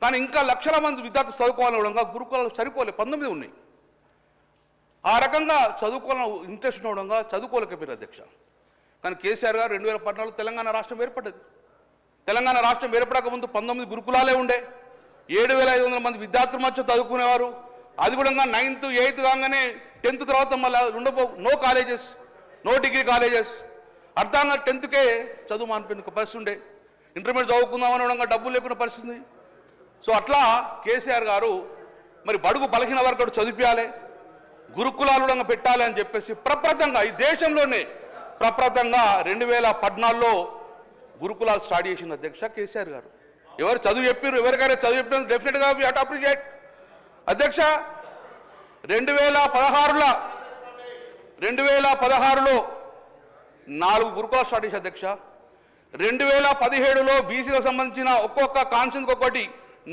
కానీ ఇంకా లక్షల మంది విద్యార్థులు చదువుకోవాలనగా గురుకులాలు సరిపోలే, 19 ఉన్నాయి. ఆ రకంగా చదువుకోవాలని ఇంట్రెస్ట్ ఉండడంగా చదువుకోలేకపోయారు అధ్యక్ష. కానీ కేసీఆర్ గారు 2014 తెలంగాణ రాష్ట్రం ఏర్పడ్డది. తెలంగాణ రాష్ట్రం ఏర్పడక ముందు 19 గురుకులాలే ఉండే. 7,500 మంది విద్యార్థులు మధ్య చదువుకునేవారు. అది కూడా 9th 8th కాగానే 10th తర్వాత మళ్ళీ no colleges, no degree colleges. అర్థంగా 10థకే చదువు మానిపోయిన పరిస్థితి ఉండే, ఇంటర్మీడియట్ చదువుకుందామని అనగా డబ్బులు లేకుండా పరిస్థితి. సో అట్లా కేసీఆర్ గారు మరి బడుగు బలహీన వర్గాలు చదివించాలి, గురుకులాలు పెట్టాలి అని చెప్పేసి ప్రప్రథంగా ఈ దేశంలోనే ప్రప్రథంగా 2014లో గురుకులాలు స్టార్ట్ చేసిన అధ్యక్ష కేసీఆర్ గారు. ఎవరు చదువు చెప్పారు, ఎవరికైనా చదువు చెప్పిన డెఫినెట్గా వి హావ్ టు అప్రిషియేట్ అధ్యక్ష. 2016లో 4 గురుకులాలు స్టార్ట్ చేశారు అధ్యక్ష. 2017లో బీసీలకు సంబంధించిన ఒక్కొక్క కాన్స్టిట్యూన్సీకి ఒక్కొక్కటి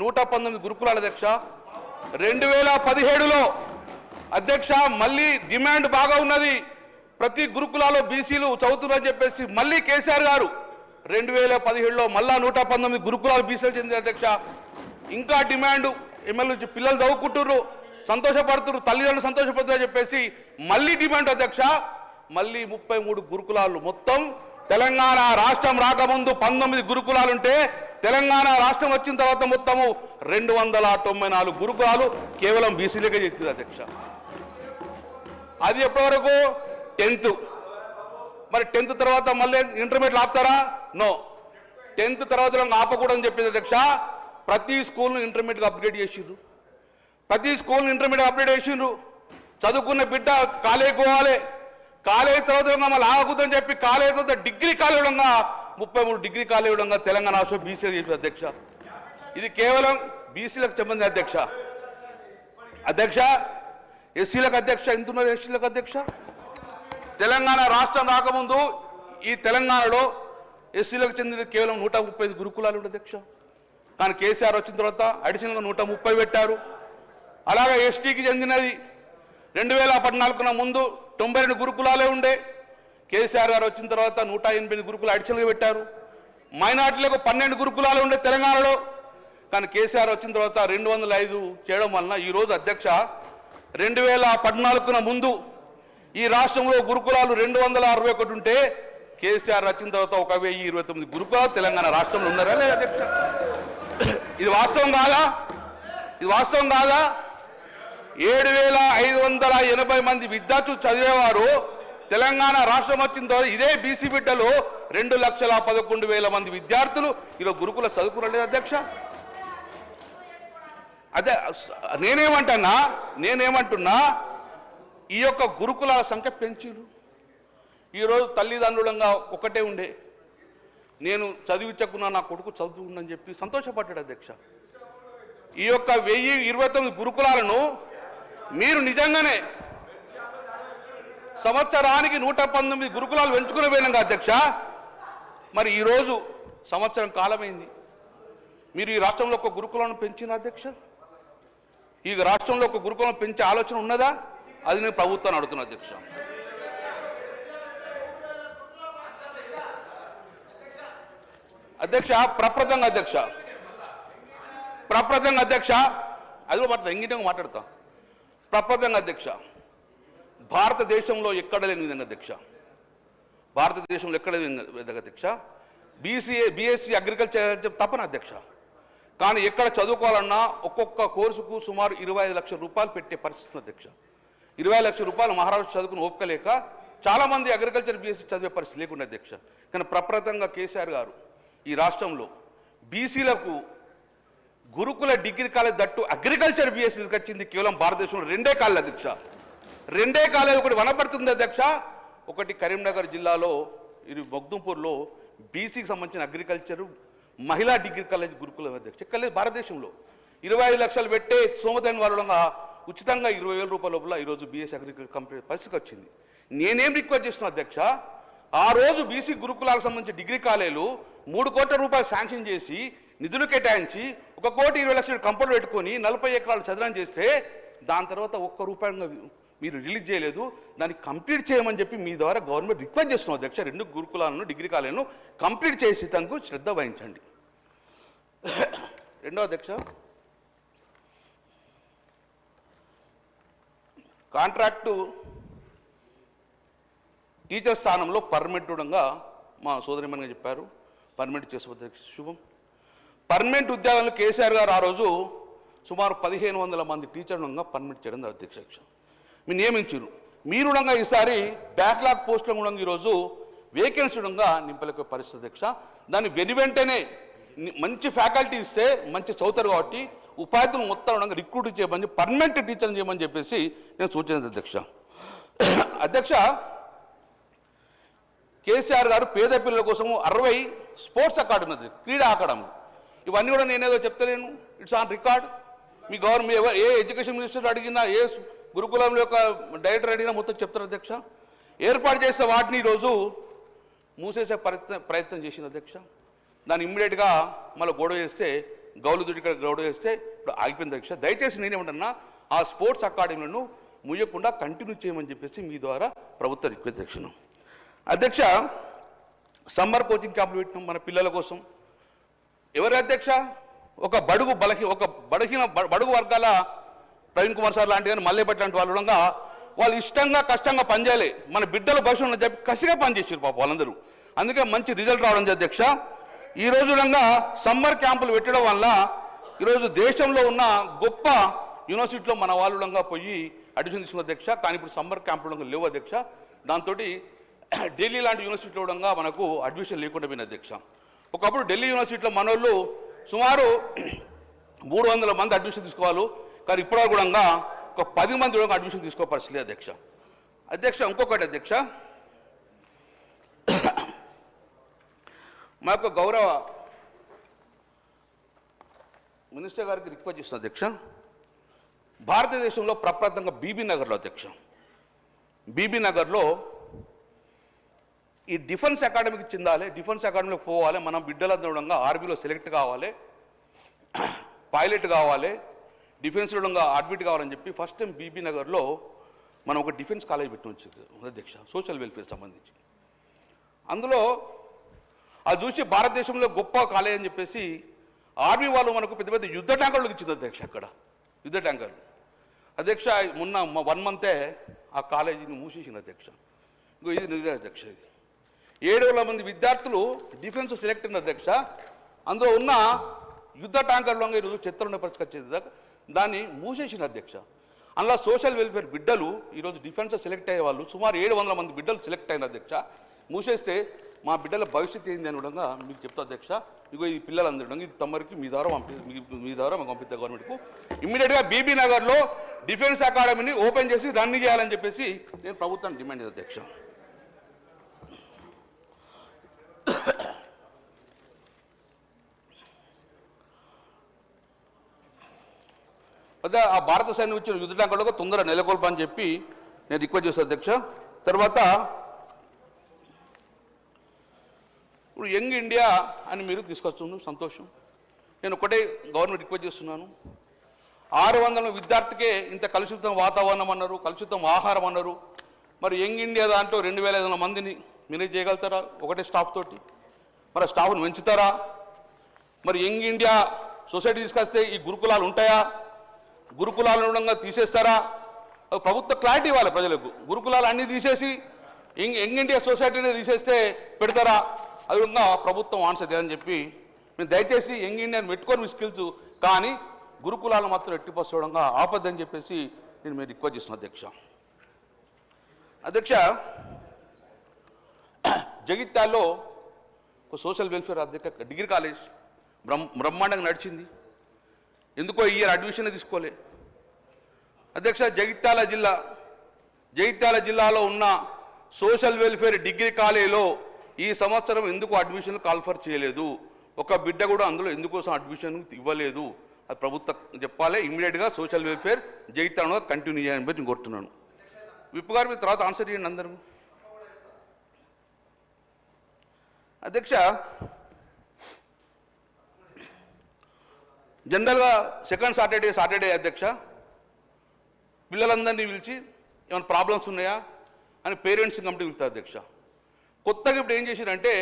119 గురుకులాలు అధ్యక్ష. 2017లో అధ్యక్ష మళ్ళీ డిమాండ్ బాగా ఉన్నది, ప్రతి గురుకులాలో బీసీలు చదువుతున్నారని చెప్పేసి మళ్ళీ కేసీఆర్ గారు 2017లో మళ్ళా 119 గురుకులాలు బీసీలు చెందిన అధ్యక్ష. ఇంకా డిమాండ్ ఎమ్మెల్యే పిల్లలు చదువుకుంటున్నారు, సంతోషపడుతున్నారు, తల్లిదండ్రులు సంతోషపడుతున్నారు చెప్పేసి మళ్ళీ డిమాండ్ అధ్యక్ష. మళ్ళీ 33 గురుకులాలు. మొత్తం తెలంగాణ రాష్ట్రం రాకముందు 19 గురుకులాలుంటే తెలంగాణ రాష్ట్రం వచ్చిన తర్వాత మొత్తము 294 గురుకులాలు కేవలం బీసీలకే చెప్తుంది అధ్యక్ష. అది ఎప్పటివరకు 10th. మరి 10th తర్వాత మళ్ళీ ఇంటర్మీడియట్ ఆపుతారా? నో. 10th తర్వాత ఆపకూడదని చెప్పింది అధ్యక్ష. ప్రతి స్కూల్ను ఇంటర్మీడియట్గా అప్గ్రేడ్ చేసిండ్రు, ప్రతి స్కూల్ని ఇంటర్మీడియట్ అప్గ్రేడ్ చేసిండ్రు. చదువుకున్న బిడ్డ కాలేజీ పోవాలి, కాలేజీ తర్వాత మళ్ళీ ఆగుతుందని చెప్పి కాలేజీ తర్వాత డిగ్రీ కాలేజ్ ఉండగా 33 డిగ్రీ కాలేజ్ ఉండగా తెలంగాణ రాష్ట్రం బీసీలకు చెప్పింది అధ్యక్ష. ఇది కేవలం బీసీలకు సంబంధించిన అధ్యక్ష. అధ్యక్ష ఎస్సీలకు అధ్యక్ష ఎంత ఉన్నారు? ఎస్సీలకు అధ్యక్ష తెలంగాణ రాష్ట్రం రాకముందు ఈ తెలంగాణలో ఎస్సీలకు చెందిన కేవలం 135 గురుకులాలు ఉండే అధ్యక్ష. కానీ కేసీఆర్ వచ్చిన తర్వాత అడిషనల్గా 130 పెట్టారు. అలాగే ఎస్టీకి చెందినది 2014 ముందు 92 గురుకులాలే ఉండే, కేసీఆర్ గారు వచ్చిన తర్వాత 188 గురుకులు అడిషనల్గా పెట్టారు. మైనార్టీలకు 12 గురుకులాలు ఉండే తెలంగాణలో, కానీ కేసీఆర్ వచ్చిన తర్వాత 205 చేయడం వలన ఈరోజు అధ్యక్ష 2014 ముందు ఈ రాష్ట్రంలో గురుకులాలు 261 ఉంటే కేసీఆర్ వచ్చిన తర్వాత 1029 గురుకులాలు తెలంగాణ రాష్ట్రంలో ఉన్నారా లేదా అధ్యక్ష? ఇది వాస్తవం కాదా? ఇది వాస్తవం కాదా? 7580 మంది విద్యార్థులు చదివేవారు తెలంగాణ రాష్ట్రం వచ్చిన తర్వాత ఇదే బీసీ బిడ్డలు 2,11,000 మంది విద్యార్థులు ఈరోజు గురుకుల చదువుకునలేదు అధ్యక్ష. అదే నేనేమంటున్నా ఈ యొక్క గురుకులాల సంఖ్య పెంచిరు. ఈరోజు తల్లిదండ్రులంగా ఒకటే ఉండే, నేను చదివించకున్నా నా కొడుకు చదువుతుందని చెప్పి సంతోషపడ్డాడు అధ్యక్ష. ఈ యొక్క 1029 గురుకులాలను మీరు నిజంగానే సంవత్సరానికి 119 గురుకులాలు పెంచుకుని పోయినాక అధ్యక్ష, మరి ఈరోజు సంవత్సరం కాలమైంది, మీరు ఈ రాష్ట్రంలో ఒక గురుకులను పెంచిన అధ్యక్ష? ఈ రాష్ట్రంలో ఒక గురుకులను పెంచే ఆలోచన ఉన్నదా? అది నేను ప్రభుత్వాన్ని అడుగుతున్నా అధ్యక్ష. అధ్యక్ష ప్రప్రథంగా అధ్యక్ష అది కూడా మాట్లాడతా, ఇంగిటంగా మాట్లాడతా. ప్రప్రథంగా అధ్యక్ష భారతదేశంలో ఎక్కడ లేని విధంగా అధ్యక్ష, భారతదేశంలో ఎక్కడ లేని విధంగా అధ్యక్ష బీఎస్సీ అగ్రికల్చర్ తప్పన అధ్యక్ష. కానీ ఎక్కడ చదువుకోవాలన్నా ఒక్కొక్క కోర్సుకు సుమారు 25 లక్షల రూపాయలు పెట్టే పరిస్థితి అధ్యక్ష. 20 లక్షల రూపాయలు మహారాష్ట్ర చదువుకుని ఓపికలేక చాలామంది అగ్రికల్చర్ బీఎస్సీ చదివే పరిస్థితి లేకుండా అధ్యక్ష. కానీ ప్రప్రథంగా కేసీఆర్ గారు ఈ రాష్ట్రంలో బీసీలకు గురుకుల డిగ్రీ కాలేజ్ దట్టు అగ్రికల్చర్ బీఎస్సీకి వచ్చింది కేవలం భారతదేశంలో 2 కాలేజ్ అధ్యక్ష. 2 కాలేజ్ ఒకటి వనపడుతుంది అధ్యక్ష, ఒకటి కరీంనగర్ జిల్లాలో ఇది మొగ్దుంపూర్లో బీసీకి సంబంధించిన అగ్రికల్చర్ మహిళా డిగ్రీ కాలేజ్ గురుకులం అధ్యక్ష. కాలేజ్ భారతదేశంలో 25 లక్షలు పెట్టే సోమతైన వాళ్ళంగా ఉచితంగా 20,000 రూపాయల లోపల ఈరోజు బీఎస్సీ అగ్రికల్చర్ కంపెనీ పరిస్థితికి వచ్చింది. నేనేం రిక్వెస్ట్ చేస్తున్నా అధ్యక్ష, ఆ రోజు బీసీ గురుకులాలకు సంబంధించిన డిగ్రీ కాలేజీలు 3 కోట్ల రూపాయలు శాంక్షన్ చేసి నిధులు కేటాయించి 1,20,00,000 కంపౌండ్ పెట్టుకొని 40 ఎకరాలు చదరం చేస్తే దాని తర్వాత 1 రూపాయి మీరు రిలీజ్ చేయలేదు. దాన్ని కంప్లీట్ చేయమని చెప్పి మీ ద్వారా గవర్నమెంట్ రిక్వెస్ట్ చేస్తున్నాం అధ్యక్ష. 2 గురుకులాలను డిగ్రీ కాలేజీలను కంప్లీట్ చేసి తనకు శ్రద్ధ వహించండి. రెండో అధ్యక్ష, కాంట్రాక్టు టీచర్ స్థానంలో పర్మనెంట్గా మా సోదరిమణిగా చెప్పారు, పర్మనెంట్ చేసుకోవద్దు శుభం. పర్మనెంట్ ఉద్యోగాలను కేసీఆర్ గారు ఆ రోజు సుమారు 1,500 మంది టీచర్లుగా పర్మనెంట్ చేయడం అధ్యక్ష మీరు నియమించారు. మీరు కూడా ఈసారి బ్యాక్లాగ్ పోస్టులను కూడా ఈరోజు వేకెన్సీ కూడా నింపలేక పరిస్థితి అధ్యక్ష. దాన్ని వెంటనే మంచి ఫ్యాకల్టీ ఇస్తే మంచి చదువుతారు కాబట్టి ఉపాధ్యాయులు మొత్తం రిక్రూట్ చేయమని పర్మనెంట్ టీచర్ని చేయమని చెప్పేసి నేను సూచించాను అధ్యక్ష. అధ్యక్ష, కేసీఆర్ గారు పేద పిల్లల కోసం 60 స్పోర్ట్స్ అకాడమీ ఉంది, క్రీడా అకాడమీ. ఇవన్నీ కూడా నేనేదో చెప్తలేను, ఇట్స్ ఆన్ రికార్డ్. మీ గవర్నమెంట్ ఏ ఎడ్యుకేషన్ మినిస్టర్ అడిగినా, ఏ గురుకులం యొక్క డైరెక్టర్ అడిగినా మొత్తం చెప్తారు అధ్యక్ష. ఏర్పాటు చేసే వాటిని ఈరోజు మూసేసే ప్రయత్నం చేసింది అధ్యక్ష. దాన్ని ఇమ్మీడియట్గా మళ్ళీ గొడవ చేస్తే, గౌలుదుడి ఇక్కడ గొడవ చేస్తే ఇప్పుడు ఆగిపోయింది అధ్యక్ష. దయచేసి నేనేమంటున్నా, ఆ స్పోర్ట్స్ అకాడమీలను ముయ్యకుండా కంటిన్యూ చేయమని చెప్పేసి మీ ద్వారా ప్రభుత్వ రిక్వెస్ట్ అధ్యక్షను. అధ్యక్ష, సమ్మర్ కోచింగ్ క్యాంపులు పెట్టినాం మన పిల్లల కోసం. ఎవరి అధ్యక్ష? ఒక బడుగు వర్గాల ప్రవీణ్ కుమార్ సార్ లాంటి కానీ మల్లేపట్టి లాంటి వాళ్ళు ఇష్టంగా కష్టంగా పనిచేయాలి, మన బిడ్డల భవిష్యత్తు చెప్పి కసిగా పనిచేసారు పాప వాళ్ళందరూ. అందుకే మంచి రిజల్ట్ రావడం అధ్యక్ష. ఈరోజు సమ్మర్ క్యాంపులు పెట్టడం వల్ల ఈరోజు దేశంలో ఉన్న గొప్ప యూనివర్సిటీలో మన వాళ్ళు పోయి అడ్మిషన్ తీసుకున్న అధ్యక్ష. కానీ ఇప్పుడు సమ్మర్ క్యాంపులు లేవు అధ్యక్ష. దాంతో ఢిల్లీ లాంటి యూనివర్సిటీలో మనకు అడ్మిషన్ లేకుండా పోయిన అధ్యక్ష. ఒకప్పుడు ఢిల్లీ యూనివర్సిటీలో మన వాళ్ళు సుమారు 300 మంది అడ్మిషన్ తీసుకోవాలి, కానీ ఇప్పుడు కూడా ఒక 10 మంది అడ్మిషన్ తీసుకో పరిస్థితి అధ్యక్ష. అధ్యక్ష, ఇంకొకటి అధ్యక్ష, మా యొక్క గౌరవ మినిస్టర్ గారికి రిక్వెస్ట్ చేసిన అధ్యక్ష, భారతదేశంలో ప్రప్రథమంగా బీబీ నగర్లో అధ్యక్ష, బీబీ నగర్లో ఈ డిఫెన్స్ అకాడమీకి చెందాలి, డిఫెన్స్ అకాడమీలోకి పోవాలి, మనం బిడ్డలందరూ ఆర్మీలో సెలెక్ట్ కావాలి, పైలట్ కావాలి, డిఫెన్స్లో అడ్మిట్ కావాలని చెప్పి ఫస్ట్ టైం బీబీ నగర్లో మనం ఒక డిఫెన్స్ కాలేజ్ పెట్టి అధ్యక్ష, సోషల్ వెల్ఫేర్ సంబంధించి. అందులో అది చూసి భారతదేశంలో గొప్ప కాలేజ్ అని చెప్పేసి ఆర్మీ వాళ్ళు మనకు పెద్ద పెద్ద యుద్ధ ట్యాంకర్లకు ఇచ్చింది అధ్యక్ష. అక్కడ యుద్ధ ట్యాంకర్లు అధ్యక్ష. మొన్న 1 మంతే ఆ కాలేజీని మూసేసింది అధ్యక్ష. ఇది నిజం అధ్యక్ష. ఇది 700 మంది విద్యార్థులు డిఫెన్స్ సెలెక్ట్ అయిన అధ్యక్ష. అందులో ఉన్న యుద్ధ ట్యాంకర్లో ఈరోజు చెత్తలున్న పరిస్థితి దాన్ని మూసేసిన అధ్యక్ష. అందులో సోషల్ వెల్ఫేర్ బిడ్డలు ఈరోజు డిఫెన్స్ సెలెక్ట్ అయ్యే వాళ్ళు సుమారు 700 మంది బిడ్డలు సెలెక్ట్ అయిన అధ్యక్ష. మూసేస్తే మా బిడ్డల భవిష్యత్తు ఏంది అని కూడా మీకు చెప్తా అధ్యక్ష. ఇగో ఈ పిల్లలందరూ ఇది తమరికి మీ ద్వారా మాకు పంపిద్దాం గవర్నమెంట్కు. ఇమ్మీడియట్గా బీబీ నగర్లో డిఫెన్స్ అకాడమీని ఓపెన్ చేసి రన్ చేయాలని చెప్పేసి నేను ప్రభుత్వాన్ని డిమాండ్ చేస్తాను అధ్యక్ష. అదే ఆ భారత సైన్యం ఇచ్చిన యుద్ధ ట్యాంకర్లకు తొందరగా నెలకొల్పని చెప్పి నేను రిక్వెస్ట్ చేస్తాను అధ్యక్ష. తర్వాత ఇప్పుడు యంగ్ ఇండియా అని మీరు తీసుకొస్తున్నాను, సంతోషం. నేను ఒకటే గవర్నమెంట్ రిక్వెస్ట్ చేస్తున్నాను, 600 విద్యార్థికే ఇంత కలుషితం వాతావరణం అన్నారు, కలుషితం ఆహారం అన్నారు. మరి యంగ్ ఇండియా దాంట్లో 2500 మందిని మేనేజ్ చేయగలుగుతారా ఒకటే స్టాఫ్ తోటి? మరి స్టాఫ్ను పెంచుతారా? మరి యంగ్ ఇండియా సొసైటీ తీసుకొస్తే ఈ గురుకులాలు ఉంటాయా? గురుకులాలను తీసేస్తారా? ప్రభుత్వ క్లారిటీ ఇవ్వాలి ప్రజలకు. గురుకులాలు అన్నీ తీసేసి యంగ్ ఇండియా సొసైటీని తీసేస్తే పెడతారా? అది కూడా ప్రభుత్వం ఆన్సర్ చేయాలని చెప్పి మేము దయచేసి యంగ్ ఇండియాని పెట్టుకొని మీ స్కిల్స్, కానీ గురుకులాలు మాత్రం ఎట్టిపోవడంగా ఆపద్దని చెప్పేసి నేను మీరు రిక్వెస్ట్ చేస్తున్నాను అధ్యక్ష. అధ్యక్ష, జగిత్యాల్లో ఒక సోషల్ వెల్ఫేర్ అధ్యక్ష డిగ్రీ కాలేజ్ బ్రహ్మాండంగా నడిచింది. ఎందుకో ఈ ఇయర్ అడ్మిషన్ తీసుకోలే అధ్యక్ష. జగిత్యాల జిల్లాలో ఉన్న సోషల్ వెల్ఫేర్ డిగ్రీ కాలేజీలో ఈ సంవత్సరం ఎందుకు అడ్మిషన్ కాల్ఫర్ చేయలేదు? ఒక బిడ్డ కూడా అందులో ఎందుకోసం అడ్మిషన్ ఇవ్వలేదు? అది ప్రభుత్వం చెప్పాలి. ఇమ్మీడియట్గా సోషల్ వెల్ఫేర్ జగిత్యాలలో కంటిన్యూ చేయాలని నేను కోరుతున్నాను. విప్ గారు మీ తర్వాత ఆన్సర్ చేయండి అందరూ. అధ్యక్ష, జనరల్గా సెకండ్ సాటర్డే అధ్యక్ష పిల్లలందరినీ పిలిచి ఏమైనా ప్రాబ్లమ్స్ ఉన్నాయా అని పేరెంట్స్ కమిటీ పిలుస్తారు అధ్యక్ష. కొత్తగా ఇప్పుడు ఏం చేసిరంటే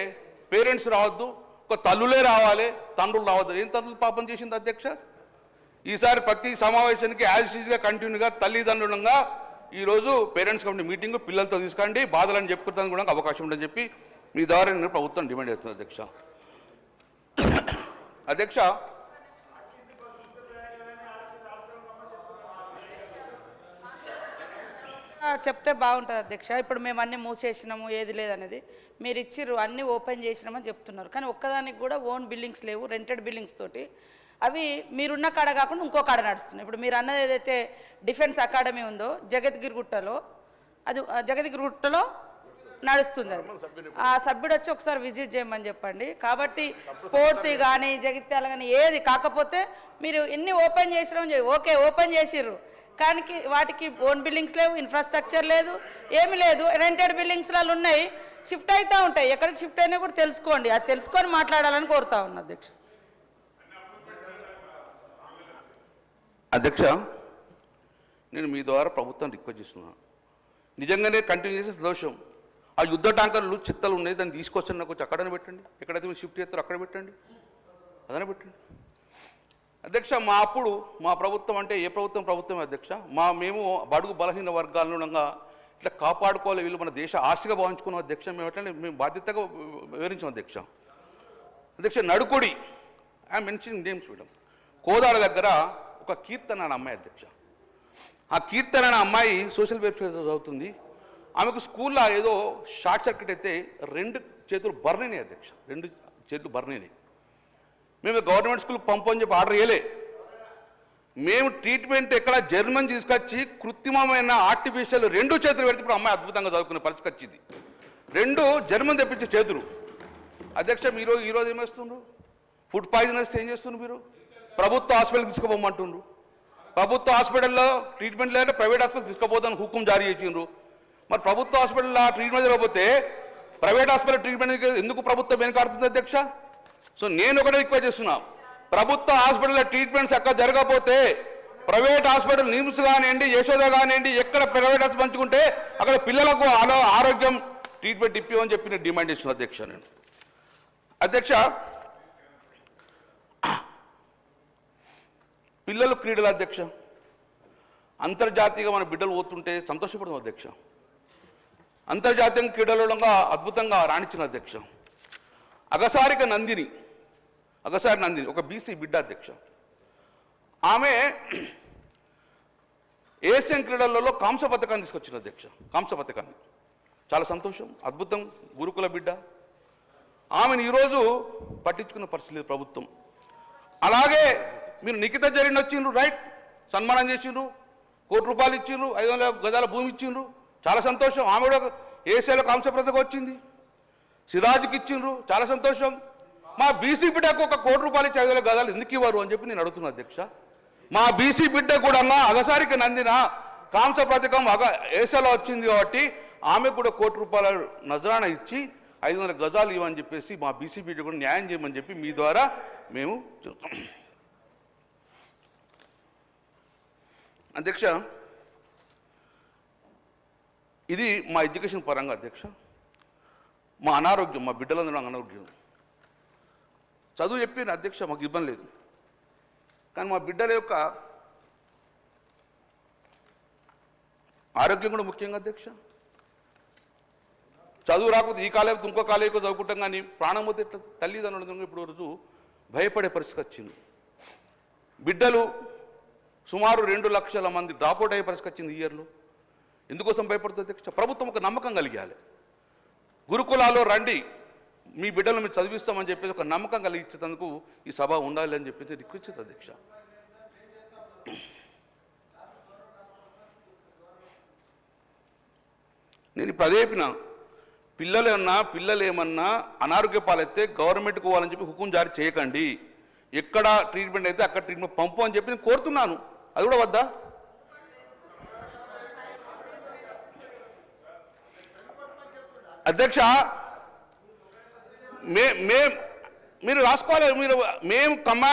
పేరెంట్స్ రావద్దు, ఒక తల్లులే రావాలి, తండ్రులు రావద్దు. ఏం తండ్రులు పాపం చేసింది అధ్యక్ష? ఈసారి ప్రతి సమావేశానికి యాజ్ ఈజ్గా కంటిన్యూగా తల్లిదండ్రులంగా ఈరోజు పేరెంట్స్ కమిటీ మీటింగ్ పిల్లలతో తీసుకోండి, బాధలని చెప్పుకుంటానికి కూడా అవకాశం ఉందని చెప్పి మీ ద్వారా నేను ప్రభుత్వం డిమాండ్ చేస్తుంది అధ్యక్ష. అధ్యక్ష, చెప్తే బాగుంటుంది అధ్యక్ష. ఇప్పుడు మేము అన్నీ మూసేసినాము, ఏది లేదనేది మీరు ఇచ్చిర్రు, అన్నీ ఓపెన్ చేసినామని చెప్తున్నారు. కానీ ఒక్కదానికి కూడా ఓన్ బిల్డింగ్స్ లేవు, రెంటెడ్ బిల్డింగ్స్ తోటి అవి మీరున్న కాడ కాకుండా ఇంకో కాడ నడుస్తున్నాయి. ఇప్పుడు మీరు అన్నది ఏదైతే డిఫెన్స్ అకాడమీ ఉందో జగద్గిరిగుట్టలో, అది జగద్గిరిగుట్టలో నడుస్తుంది. అది ఆ సభ్యుడు వచ్చి ఒకసారి విజిట్ చేయమని చెప్పండి. కాబట్టి స్పోర్ట్స్ కానీ జగిత్యాల కానీ ఏది కాకపోతే మీరు ఎన్ని ఓపెన్ చేసినామని ఓకే ఓపెన్ చేసిర్రు, కానీ వాటికి ఓన్ బిల్డింగ్స్ లేవు, ఇన్ఫ్రాస్ట్రక్చర్ లేదు, ఏమి లేదు. రెంటెడ్ బిల్డింగ్స్లలో ఉన్నాయి, షిఫ్ట్ అవుతూ ఉంటాయి. ఎక్కడికి షిఫ్ట్ అయినా కూడా తెలుసుకోండి, అది తెలుసుకొని మాట్లాడాలని కోరుతా ఉన్నా అధ్యక్ష. అధ్యక్ష, నేను మీ ద్వారా ప్రభుత్వం రిక్వెస్ట్ చేస్తున్నాను. నిజంగానే కంటిన్యూ చేసే దోషం. ఆ యుద్ధ ట్యాంకర్లు చిత్తలు ఉన్నాయి, దాన్ని తీసుకొచ్చి నాకు వచ్చి అక్కడనే పెట్టండి. ఎక్కడైతే మీరు షిఫ్ట్ చేస్తారో అక్కడ పెట్టండి, అదనే పెట్టండి. అధ్యక్ష, మా ప్రభుత్వం అంటే ఏ ప్రభుత్వమే అధ్యక్ష. మేము బడుగు బలహీన వర్గాలను ఇట్లా కాపాడుకోవాలి, వీళ్ళు మన దేశ ఆస్తిగా భావించుకున్నాం అధ్యక్ష. మేము బాధ్యతగా వివరించాం అధ్యక్ష. నడుకొడి I mentioning names madam. Kodad దగ్గర ఒక కీర్తన అనే అమ్మాయి అధ్యక్ష. ఆ కీర్తన అనే అమ్మాయి సోషల్ వెల్ఫేర్ చదువుతుంది. ఆమెకు స్కూల్లో ఏదో షార్ట్ సర్క్యూట్ అయితే 2 చేతులు బర్న్ అయినాయి అధ్యక్ష, 2 చేతులు బర్న్ అయినాయి. మేము గవర్నమెంట్ స్కూల్కి పంపని చెప్పి ఆర్డర్ చేయలే. మేము ట్రీట్మెంట్ ఎక్కడ జర్మన్ తీసుకొచ్చి కృత్రిమమైన ఆర్టిఫిషియల్ 2 చేతులు పెడితే ఇప్పుడు అమ్మాయి అద్భుతంగా చదువుకునే పరిస్థితి వచ్చింది. 2 జర్మన్ తెప్పించే చేతులు. అధ్యక్ష, మీరు ఈరోజు ఏమేస్తుండ్రు? ఫుడ్ పాయిజన్ వస్తే ఏం చేస్తుండ్రు? మీరు ప్రభుత్వ హాస్పిటల్కి తీసుకుపోమంటుండ్రు. ప్రభుత్వ హాస్పిటల్లో ట్రీట్మెంట్ లేదంటే ప్రైవేట్ హాస్పిటల్ తీసుకుపోతాను హుకుం జారీ చేసిండ్రు. మరి ప్రభుత్వ హాస్పిటల్లో ట్రీట్మెంట్ జరగకపోతే ప్రైవేట్ హాస్పిటల్ ట్రీట్మెంట్ ఎందుకు ప్రభుత్వం వెనుకాడుతుంది అధ్యక్ష? సో నేను ఒకటే రిక్వెస్ట్ చేస్తున్నా, ప్రభుత్వ హాస్పిటల్లో ట్రీట్మెంట్స్ ఎక్కడ జరగకపోతే ప్రైవేట్ హాస్పిటల్ నిమ్స్ కానివ్వండి, యశోద కానివ్వండి, ఎక్కడ ప్రైవేట్ హాస్పిటల్ పంచుకుంటే అక్కడ పిల్లలకు ఆరోగ్యం ట్రీట్మెంట్ ఇప్పివని చెప్పి నేను డిమాండ్ చేస్తున్నాను అధ్యక్ష. నేను అధ్యక్ష, పిల్లలు క్రీడలు అధ్యక్ష, అంతర్జాతీయంగా మన బిడ్డలు పోతుంటే సంతోషపడతాం అధ్యక్ష. అంతర్జాతీయ క్రీడలలో అద్భుతంగా రాణించిన అధ్యక్ష. అగసారి నందిని ఒక బీసీ బిడ్డ అధ్యక్ష. ఆమె ఏషియన్ క్రీడలలో కాంస్య పథకాన్ని తీసుకొచ్చిన అధ్యక్ష. కాంస్య పథకాన్ని చాలా సంతోషం, అద్భుతం. గురుకుల బిడ్డ. ఆమెను ఈరోజు పట్టించుకున్న పరిస్థితి లేదు ప్రభుత్వం. అలాగే మీరు నిఖిత జరిగిన వచ్చిండ్రు, రైట్, సన్మానం చేసిండ్రు, ₹1 కోటి ఇచ్చిండ్రు, 500 గజాల భూమి ఇచ్చిండ్రు, చాలా సంతోషం. ఆమె కూడా ఏషియాలో కాంస్య పథకం వచ్చింది. సిరాజ్కి ఇచ్చిండ్రు, చాలా సంతోషం. మా బీసీ బిడ్డకు ₹1 కోటి ఇచ్చి 500 గజాలు ఎందుకు ఇవ్వరు అని చెప్పి నేను అడుగుతున్నా అధ్యక్ష. మా బీసీ బిడ్డ కూడా అగసారికి నందిన కాంస్య పథకం ఏషియాలో వచ్చింది కాబట్టి ఆమెకు కూడా ₹1 కోటి నజరానా ఇచ్చి 500 గజాలు ఇవ్వని చెప్పేసి మా బీసీ బిడ్డ కూడా న్యాయం చేయమని చెప్పి మీ ద్వారా మేము చెప్తాం అధ్యక్ష. ఇది మా ఎడ్యుకేషన్ పరంగా అధ్యక్ష. మా అనారోగ్యం, మా బిడ్డలందరూ అనారోగ్యం. చదువు చెప్పిన అధ్యక్ష, మాకు ఇబ్బంది లేదు. కానీ మా బిడ్డల యొక్క ఆరోగ్యం కూడా ముఖ్యంగా అధ్యక్ష. చదువు రాకపోతే ఈ కాలేజీ ఇంకో కాలేజీకి చదువుకుంటాం, కానీ ప్రాణం పోతే ఇట్లా తల్లిదండ్రులు ఇప్పుడు రోజు భయపడే పరిస్థితి వచ్చింది. బిడ్డలు సుమారు 2 లక్షల మంది డ్రాప్అవుట్ అయ్యే పరిస్థితి వచ్చింది ఈ ఇయర్లో. ఎందుకోసం భయపడుతుంది అధ్యక్ష? ప్రభుత్వం ఒక నమ్మకం కలిగాలి. గురుకులాల్లో రండి, మీ బిడ్డలు మీరు చదివిస్తామని చెప్పేసి ఒక నమ్మకం కలిగించేందుకు ఈ సభ ఉండాలి అని చెప్పేసి రిక్వెస్ట్ చేస్తుంది అధ్యక్ష. నేను ఇప్పుడు అదే చెప్పిన, పిల్లలు ఏమన్నా అనారోగ్య పాలైతే గవర్నమెంట్కి పోవాలని చెప్పి హుకుం జారీ చేయకండి. ఎక్కడ ట్రీట్మెంట్ అయితే అక్కడ ట్రీట్మెంట్ పంపు అని చెప్పి నేను కోరుతున్నాను. అది కూడా వద్దా అధ్యక్ష? మీరు రాసుకోవాలి. మేము